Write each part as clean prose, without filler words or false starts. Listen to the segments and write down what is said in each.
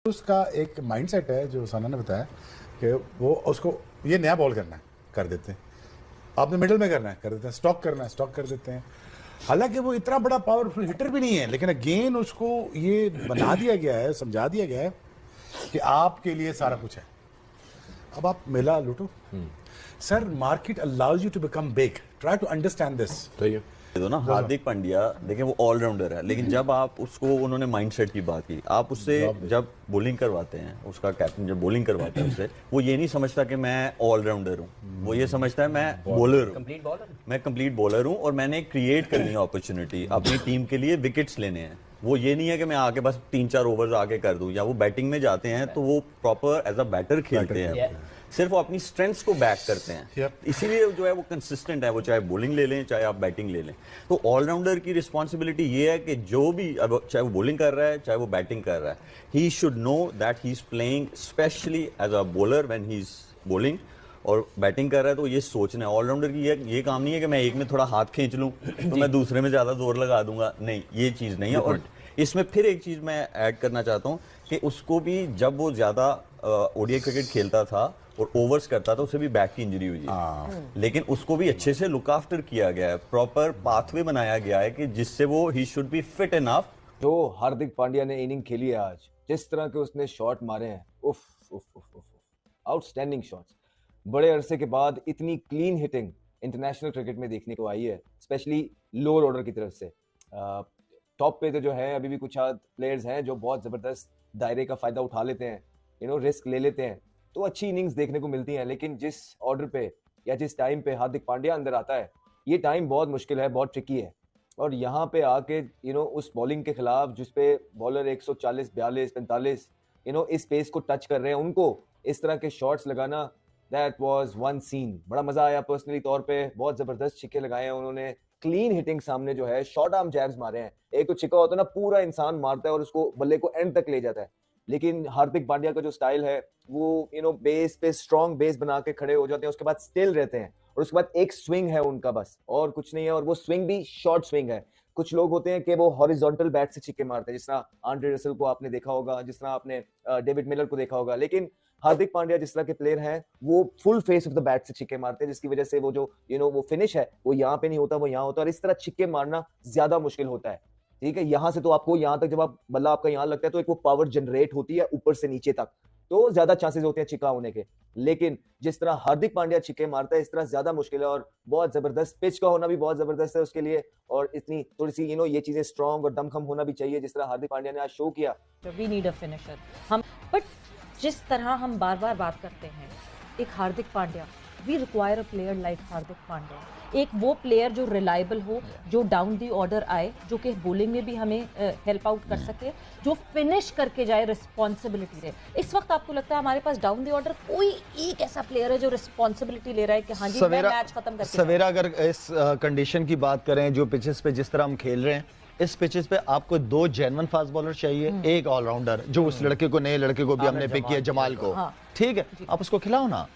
उसका एक माइंडसेट है जो सना ने बताया कि वो उसको ये नया बॉल करना है कर देते हैं, आपने मिडिल में करना है कर देते हैं, स्टॉक करना है स्टॉक कर देते हैं। हालांकि वो इतना बड़ा पावरफुल हिटर भी नहीं है, लेकिन अगेन उसको ये बना दिया गया है, समझा दिया गया है कि आपके लिए सारा कुछ है, अब आप मेला लूटो। Sir market allows you to become big, try to understand this. दो ना, हार्दिक पांड्या देखिए वो ऑलराउंडर है, लेकिन जब आप उसको, उन्होंने माइंडसेट की बात की, आप उससे जब बॉलिंग करवाते हैं, उसका कैप्टन जब बॉलिंग करवाता है उससे, वो ये नहीं समझता कि मैं ऑलराउंडर हूँ, वो ये समझता है मैं बॉलर हूँ, मैं कंप्लीट बॉलर हूँ और मैंने क्रिएट करनी है अपॉर्चुनिटी अपनी टीम के लिए, विकेट्स लेने हैं। वो ये नहीं है कि मैं आके बस 3-4 ओवर्स आके कर दूं, या वो बैटिंग में जाते हैं तो वो प्रॉपर एज अ बैटर खेलते हैं, सिर्फ वो अपनी स्ट्रेंथ्स को बैक करते हैं। इसीलिए जो है वो कंसिस्टेंट है, वो चाहे बॉलिंग ले लें चाहे आप बैटिंग ले लें। तो ऑलराउंडर की रिस्पॉन्सिबिलिटी ये है कि जो भी, अब चाहे वो बॉलिंग कर रहा है चाहे वो बैटिंग कर रहा है, he should know that he is playing specially as a bowler when he is bowling, और बैटिंग कर रहा है तो ये सोचना है। ऑलराउंडर की ये काम नहीं है कि मैं एक में थोड़ा हाथ खींच लूं तो मैं दूसरे में ज्यादा जोर लगा दूंगा, नहीं, ये चीज नहीं है। और इसमें फिर एक चीज मैं ऐड करना चाहता हूं कि उसको भी जब वो ज्यादा ओडीआई क्रिकेट खेलता था और ओवर्स करता था, उसे भी बैक की इंजरी हुई है, लेकिन उसको भी अच्छे से लुक आफ्टर किया गया है, प्रॉपर पाथवे बनाया गया है कि जिससे वो he should be fit enough. जो हार्दिक पांड्या ने इनिंग खेली है आज, जिस तरह के उसने शॉट मारे हैं, उफ उफ उफ उफ, आउटस्टैंडिंग शॉट्स। बड़े अरसे के बाद इतनी क्लीन हिटिंग इंटरनेशनल क्रिकेट में देखने को आई है, स्पेशली लोअर ऑर्डर की तरफ से। टॉप पे तो जो है अभी भी कुछ प्लेयर्स हैं जो बहुत जबरदस्त दायरे का फायदा उठा लेते हैं, रिस्क ले लेते हैं, तो अच्छी इनिंग्स देखने को मिलती हैं। लेकिन जिस ऑर्डर पे या जिस टाइम पे हार्दिक पांड्या अंदर आता है, ये टाइम बहुत मुश्किल है, बहुत ट्रिकी है। और यहाँ पे आके उस बॉलिंग के खिलाफ जिस पे बॉलर 140, 42, 45 इस पेस को टच कर रहे हैं, उनको इस तरह के शॉट्स लगाना, दैट वाज वन सीन। बड़ा मजा आया पर्सनली तौर पे, बहुत जबरदस्त छिक्के लगाए हैं उन्होंने, क्लीन हिटिंग सामने जो है, शॉर्ट आर्म जैब्स मारे हैं। एक तो छिक्का होता है ना, पूरा इंसान मारता है और उसको बल्ले को एंड तक ले जाता है, लेकिन हार्दिक पांड्या का जो स्टाइल है वो बेस पे स्ट्रॉन्ग बेस बना के खड़े हो जाते हैं, उसके बाद स्टिल रहते हैं और उसके बाद एक स्विंग है उनका, बस और कुछ नहीं है। और वो स्विंग भी शॉर्ट स्विंग है। कुछ लोग होते हैं कि वो हॉरिजॉन्टल बैट से छिक्के मारते हैं, जिस तरह आंड्रे रसेल को आपने देखा होगा, जिस तरह आपने डेविड मिलर को देखा होगा, लेकिन हार्दिक पांड्या जिस तरह के प्लेयर हैं वो full face of the bat से छिक्के मारते हैं, जिसकी वजह से वो जो वो फिनिश है वो यहाँ पे नहीं होता, वो यहाँ होता है। और इस तरह छिक्के मारना ज्यादा मुश्किल होता है, ठीक है। यहां से तो आपको यहां तक, जब आप बल्ला आपका यहां लगता है तो एक वो पावर जनरेट होती है ऊपर से नीचे तक, तो ज्यादा चांसेस होते हैं छिक्का होने के। लेकिन जिस तरह हार्दिक पांड्या छिक्के मारता है, इस तरह ज्यादा मुश्किल है। और बहुत जबरदस्त पिच का होना भी बहुत जबरदस्त है उसके लिए, और इतनी थोड़ी सी ये चीजें स्ट्रांग और दमखम होना भी चाहिए, जिस तरह हार्दिक पांड्या ने आज शो किया। We need a finisher. हम बट जिस तरह हम बार बार बात करते हैं एक Hardik Pandya, we require a player like Hardik Pandya, एक वो प्लेयर जो रिलायबल हो, जो डाउन दी ऑर्डर आए, जो कि बॉलिंग में भी हमें हेल्प आउट कर सके, जो फिनिश करके जाए, रिस्पॉन्सिबिलिटी रहे। इस वक्त आपको लगता है हमारे पास डाउन दी ऑर्डर कोई एक ऐसा प्लेयर है जो रिस्पॉन्सिबिलिटी ले रहा है कि हाँ जी मैं मैच खत्म करके सवेरा, अगर इस कंडीशन की बात करें, जो पिचेस पे जिस तरह हम खेल रहे हैं, इस पिचेस पे आपको 2 जेन्युइन फास्ट बॉलर चाहिए, एक ऑलराउंडर, जो उस लड़के को, नए लड़के को भी हमने पिक किया, जमाल को, ठीक है, आप उसको खिलाओ ना,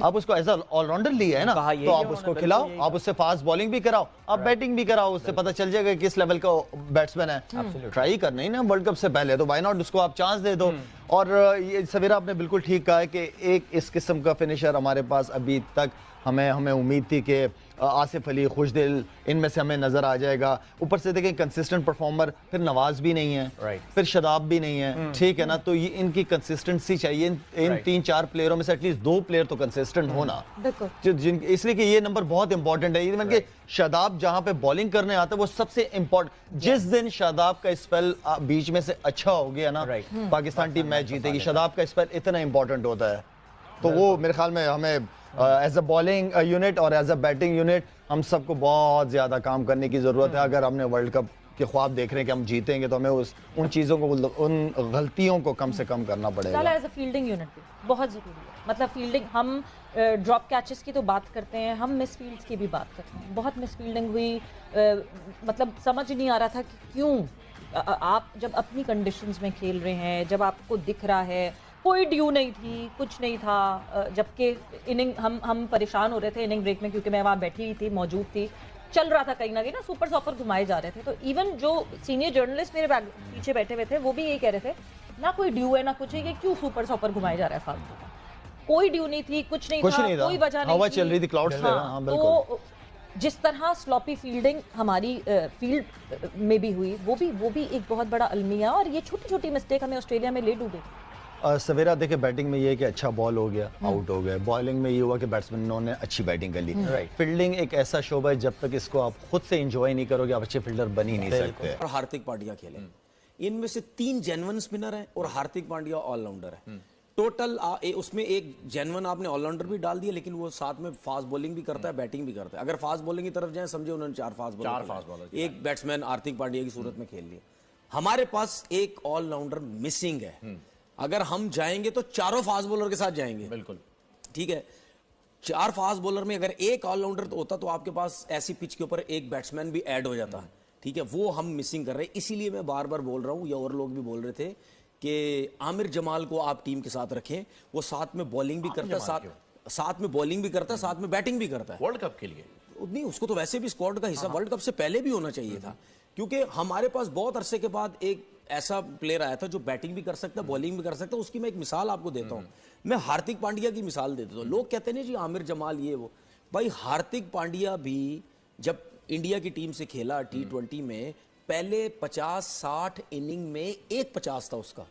आप उसको एज ऑलराउंडर लिया है ना, तो आप उसको खिलाओ, आप उससे फास्ट बॉलिंग भी कराओ, आप बैटिंग भी कराओ, उससे पता चल जाएगा किस लेवल का बैट्समैन है। ट्राई करना ही ना वर्ल्ड कप से पहले, तो व्हाई नॉट उसको आप चांस दे दो। और ये सवेरा आपने बिल्कुल ठीक कहा है कि एक इस किस्म का फिनिशर हमारे पास अभी तक, हमें उम्मीद थी कि आसिफ अली, खुशदिल, इनमें से हमें नजर आ जाएगा। ऊपर से देखें कंसिस्टेंट परफॉर्मर, फिर नवाज भी नहीं है, फिर शदाब भी नहीं है, ठीक है ना, तो ये इनकी कंसिस्टेंसी चाहिए। इन 3-4 प्लेयरों में से एटलीस्ट 2 प्लेयर तो कंसिस्टेंट होना, इसलिए कि ये नंबर बहुत इंपॉर्टेंट है। इवन कि शादाब जहां पे बॉलिंग करने आता है, वो सबसे इंपॉर्टेंट। जिस दिन शादाब का स्पेल बीच में से अच्छा हो गया ना, पाकिस्तान टीम मैच जीतेगी। शादाब का स्पेल इतना इंपॉर्टेंट होता है, तो वो मेरे ख्याल में हमें एज अ बॉलिंग यूनिट और एज अ बैटिंग यूनिट हम सबको बहुत ज्यादा काम करने की जरूरत है। अगर हमने वर्ल्ड कप के ख्वाब देख रहे हैं कि हम जीतेंगे, तो हमें उन चीजों को, उन गलतियों को कम से कम करना पड़ेगा। एज अ फील्डिंग यूनिट भी बहुत जरूरी है। मतलब फील्डिंग, हम ड्रॉप कैचेस की तो बात करते हैं, हम मिस फील्ड्स की भी बात करते हैं। बहुत मिस फील्डिंग हुई, मतलब समझ नहीं आ रहा था कि क्यों आप जब अपनी कंडीशंस में खेल रहे हैं, जब आपको दिख रहा है कोई ड्यू नहीं थी, कुछ नहीं था, जबकि इनिंग हम परेशान हो रहे थे इनिंग ब्रेक में, क्योंकि मैं वहाँ बैठी थी, मौजूद थी, चल रहा था कहीं ना कहीं ना, सुपर सॉपर घुमाए जा रहे थे। तो इवन जो सीनियर जर्नलिस्ट मेरे पीछे बैठे हुए थे, वो भी यही कह रहे थे ना कोई ड्यू है ना कुछ है, ये क्यों सुपर सॉपर घुमाया जा रहा है फालतू का? कोई ड्यू नहीं थी, कुछ नहीं था, कोई वजह नहीं हवा थी। चल रही थी, क्लाउड्स थे। हाँ, बिल्कुल। तो जिस तरह स्लॉपी फील्डिंग हमारी फील्ड में भी हुई, वो भी एक बहुत बड़ा अलमिया, और ये छोटी छोटी मिस्टेक हमें ऑस्ट्रेलिया में ले डूबे। सवेरा देखे, बैटिंग में ये है कि अच्छा बॉल हो गया, आउट हो गया। बॉलिंग में ये हुआ कि बैट्समैनों ने अच्छी बैटिंग कर ली। फील्डिंग एक ऐसा शोबा है, जब तक इसको आप खुद से एंजॉय नहीं करोगे, आप अच्छे फील्डर बन ही नहीं सकते। और हार्दिक पांड्या खेले, इनमें से 3 जेन्युइन स्पिनर हैं और हार्दिक पांड्या ऑलराउंडर है। टोटल उसमें एक जेन्युइन आपने ऑलराउंडर भी डाल दिया, लेकिन वो साथ में फास्ट बॉलिंग भी करता है, बैटिंग भी करता है। अगर फास्ट बॉलिंग की तरफ जाए, समझे उन्होंने 4 फास्ट बॉलर, एक बैट्समैन हार्दिक पांड्या की सूरत में खेल लिया। हमारे पास एक ऑलराउंडर मिसिंग है। अगर हम जाएंगे तो 4 फास्ट बॉलर के साथ जाएंगे, बिल्कुल ठीक है। 4 फास्ट बॉलर में अगर एक ऑलराउंडर होता तो आपके पास ऐसी पिच के ऊपर एक बैट्समैन भी ऐड हो जाता, ठीक है। वो हम मिसिंग कर रहे हैं, इसीलिए मैं बार बार बोल रहा हूं, या और लोग भी बोल रहे थे कि आमिर जमाल को आप टीम के साथ रखें। वो साथ में बॉलिंग भी करता है, साथ में बॉलिंग भी करता है, साथ में बैटिंग भी करता है। वर्ल्ड कप के लिए नहीं, उसको तो वैसे भी स्क्वाड का हिस्सा वर्ल्ड कप से पहले भी होना चाहिए था, क्योंकि हमारे पास बहुत अरसे के बाद एक ऐसा प्लेयर आया था जो बैटिंग भी कर सकता है, बॉलिंग भी कर सकता है। उसकी मैं एक मिसाल आपको देता हूं। मैं हार्दिक पांड्या की मिसाल देता हूं। लोग कहते हैं जी आमिर जमाल ये वो, भाई हार्दिक पांड्या भी जब इंडिया की टीम से खेला T20 में, पहले 50-60 इनिंग में एक 50 था उसका,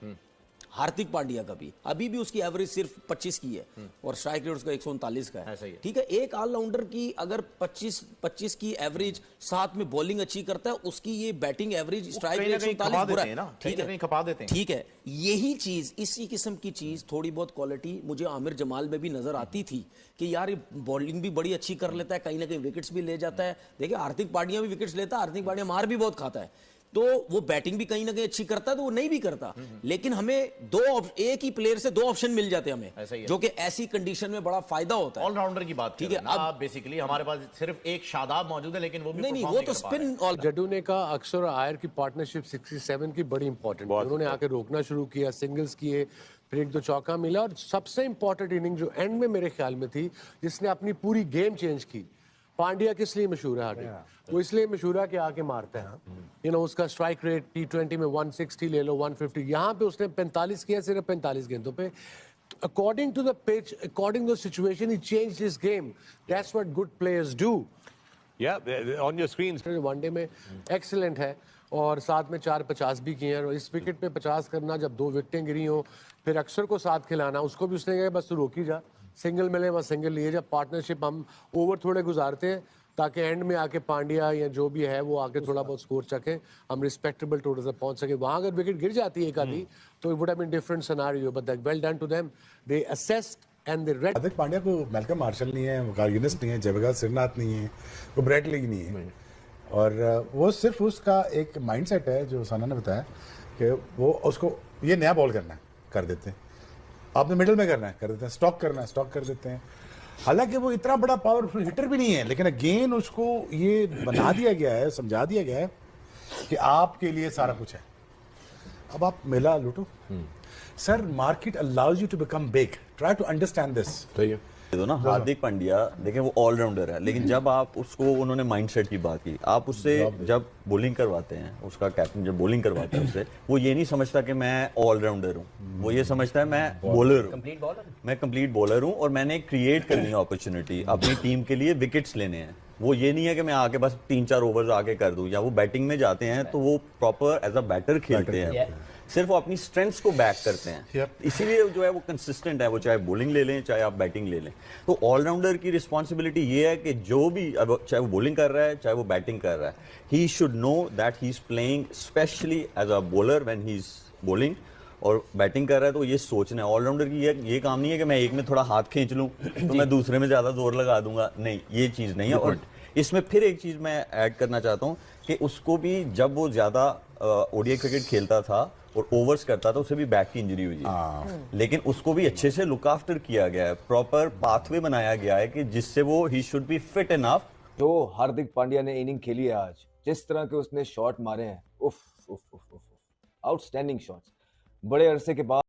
हार्दिक पांड्या का भी। अभी भी उसकी एवरेज सिर्फ 25 की है और स्ट्राइक रेट उसका 139 का है, ठीक है। एक ऑलराउंडर की अगर 25 की एवरेज, साथ में बॉलिंग अच्छी करता है, उसकी ये बैटिंग एवरेज स्ट्राइक रेट 139 बुरा है, ठीक है, खपा देते हैं। ठीक है। यही चीज, इसी किस्म की चीज, थोड़ी बहुत क्वालिटी मुझे आमिर जमाल में भी नजर आती थी कि यार ये बॉलिंग भी बड़ी अच्छी कर लेता है, कहीं ना कहीं विकेट्स भी ले जाता है। देखिए हार्दिक पांड्या भी विकेट्स लेता है, हार्दिक पांड्या मार भी बहुत खाता है, तो वो बैटिंग भी कहीं ना कहीं अच्छी करता है, तो वो नहीं भी करता। लेकिन हमें एक ही प्लेयर से 2 ऑप्शन मिल जाते हैं हमें, जो कि ऐसी कंडीशन में बड़ा फायदा होता है। ऑलराउंडर की बात ठीक है। अब बेसिकली हमारे पास सिर्फ एक शादाब मौजूद है, लेकिन वो भी नहीं, वो तो स्पिन। और जड्डू ने कहा अक्सर और आयर की पार्टनरशिप 67 की बड़ी इंपॉर्टेंट, उन्होंने आके रोकना शुरू किया, सिंगल्स किए, फिर 1-2 चौका मिला, और सबसे इंपॉर्टेंट इनिंग जो एंड में मेरे ख्याल में थी, जिसने अपनी पूरी गेम चेंज की। पांड्या किस लिए मशहूर है हार्दिक? वो इसलिए मशहूर है कि आके मारता है। उसका स्ट्राइक रेट T20 में 160 ले लो, 150, यहाँ पे उसने 45 किया, सिर्फ 45 गेंदों पे। According to the pitch, according to the situation, he changed his game. That's what good players do. Yeah, on your screens. One day में एक्सीलेंट है, और साथ में 4 50 भी किए हैं। और इस विकेट पे 50 करना, जब 2 विकेटें गिरी हो, फिर अक्सर को साथ खिलाना, उसको भी उसने कहा बस तू रोकी जा, सिंगल मिले वहाँ सिंगल लिए जा। पार्टनरशिप हम ओवर थोड़े गुजारते हैं ताकि एंड में आके पांड्या या जो भी है वो आके थोड़ा बहुत स्कोर चके, हम रिस्पेक्टेबल टोटल तक पहुंच सके। वहाँ अगर विकेट गिर जाती है एक आधी, तो it would have been different scenario, but well done to them, they assessed and they read. Hardik Pandya को मैल्कम मार्शल नहीं है, कार्गिनिस नहीं है, जयप्रकाश श्रीनाथ नहीं है, वो ब्रेट लीग नहीं है, और वो सिर्फ उसका एक माइंडसेट है, जो साना ने बताया कि वो उसको ये नया बॉल करना है, कर देते हैं। आपने मिडिल में करना है, कर देते हैं। स्टॉक करना है, स्टॉक कर देते हैं। हालांकि वो इतना बड़ा पावरफुल हिटर भी नहीं है, लेकिन अगेन उसको ये बना दिया गया है, समझा दिया गया है कि आपके लिए सारा कुछ है, अब आप मेला लूटो। Sir, market allows you to become big, try to understand this. दो ना, हार्दिक पांड्या देखिए वो ऑलराउंडर है, लेकिन जब आप उसको, उन्होंने माइंडसेट की बात की, आप उससे जब बॉलिंग करवाते हैं, उसका कैप्टन जब बॉलिंग करवाता है उससे, वो ये नहीं समझता कि मैं ऑलराउंडर हूँ, वो ये समझता है मैं बॉलर हूँ, मैं कंप्लीट बॉलर हूँ, और मैंने क्रिएट करनी है अपॉर्चुनिटी अपनी टीम के लिए, विकेट्स लेने हैं। वो ये नहीं है कि मैं आके बस 3-4 ओवर्स आके कर दूं, या वो बैटिंग में जाते हैं तो वो प्रॉपर एज अ बैटर खेलते हैं, सिर्फ वो अपनी स्ट्रेंथ्स को बैक करते हैं। इसीलिए जो है वो कंसिस्टेंट है, वो चाहे बॉलिंग ले लें चाहे आप बैटिंग ले लें। तो ऑलराउंडर की रिस्पॉन्सिबिलिटी ये है कि जो भी, चाहे वो बॉलिंग कर रहा है चाहे वो बैटिंग कर रहा है, he should know that he is playing specially as a bowler when he is bowling, और बैटिंग कर रहा है तो ये सोचना है। ऑलराउंडर की ये काम नहीं है कि मैं एक में थोड़ा हाथ खींच लूं तो मैं दूसरे में ज्यादा जोर लगा दूंगा, नहीं, ये चीज नहीं है। और इसमें फिर एक चीज मैं ऐड करना चाहता हूं कि उसको भी जब वो ज्यादा ओडीआई क्रिकेट खेलता था और ओवर्स करता था, उसे भी बैक की इंजरी हुई है, लेकिन उसको भी अच्छे से लुक आफ्टर किया गया है, प्रॉपर पाथवे बनाया गया है कि जिससे वो he should be fit enough. जो हार्दिक पांड्या ने इनिंग खेली है आज, जिस तरह के उसने शॉट मारे हैं, उफ उफ उफ उफ, आउटस्टैंडिंग शॉट्स। बड़े अरसे के बाद